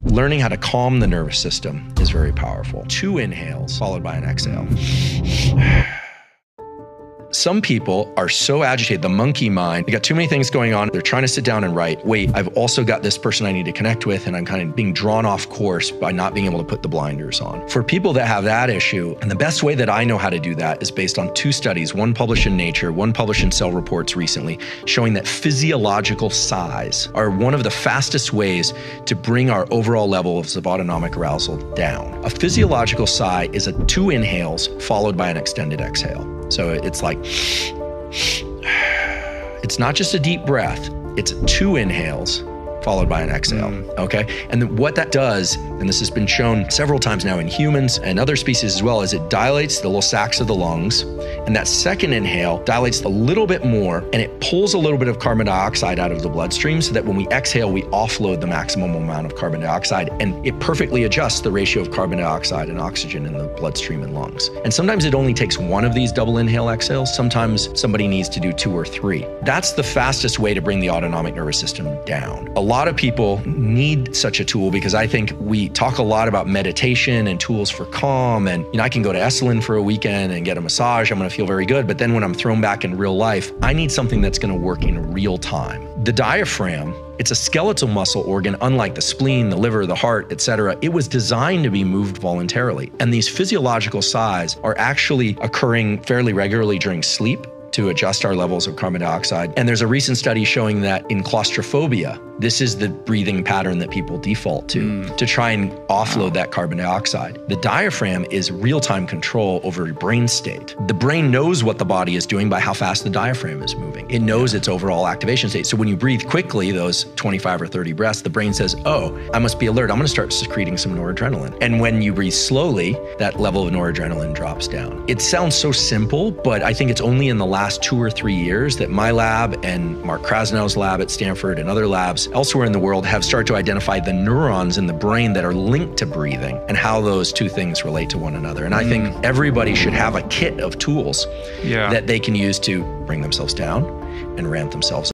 Learning how to calm the nervous system is very powerful. 2 inhales followed by an exhale. Some people are so agitated, the monkey mind, they got too many things going on. They're trying to sit down and write. Wait, I've also got this person I need to connect with, and I'm kind of being drawn off course by not being able to put the blinders on. For people that have that issue, and the best way that I know how to do that is based on 2 studies, one published in Nature, one published in Cell Reports recently, showing that physiological sighs are one of the fastest ways to bring our overall levels of autonomic arousal down. A physiological sigh is 2 inhales followed by an extended exhale. So it's like, it's not just a deep breath, it's 2 inhales followed by an exhale, okay? And then what that does, and this has been shown several times now in humans and other species as well, is it dilates the little sacs of the lungs, and that second inhale dilates a little bit more, and it pulls a little bit of carbon dioxide out of the bloodstream so that when we exhale, we offload the maximum amount of carbon dioxide, and it perfectly adjusts the ratio of carbon dioxide and oxygen in the bloodstream and lungs. And sometimes it only takes 1 of these double inhale exhales. Sometimes somebody needs to do 2 or 3. That's the fastest way to bring the autonomic nervous system down. A lot of people need such a tool because I think we talk a lot about meditation and tools for calm, and I can go to Esalen for a weekend and get a massage. I'm going to feel very good, but then when I'm thrown back in real life, I need something that's going to work in real time. The diaphragm, it's a skeletal muscle organ, unlike the spleen, the liver, the heart, etc. It was designed to be moved voluntarily, and these physiological sighs are actually occurring fairly regularly during sleep to adjust our levels of carbon dioxide. And there's a recent study showing that in claustrophobia, this is the breathing pattern that people default to try and offload that carbon dioxide. The diaphragm is real-time control over your brain state. The brain knows what the body is doing by how fast the diaphragm is moving. It knows its overall activation state. So when you breathe quickly, those 25 or 30 breaths, the brain says, oh, I must be alert. I'm going to start secreting some noradrenaline. And when you breathe slowly, that level of noradrenaline drops down. It sounds so simple, but I think it's only in the last 2 or 3 years that my lab and Mark Krasnow's lab at Stanford and other labs elsewhere in the world have started to identify the neurons in the brain that are linked to breathing and how those 2 things relate to one another. And I think everybody should have a kit of tools that they can use to bring themselves down and ramp themselves up.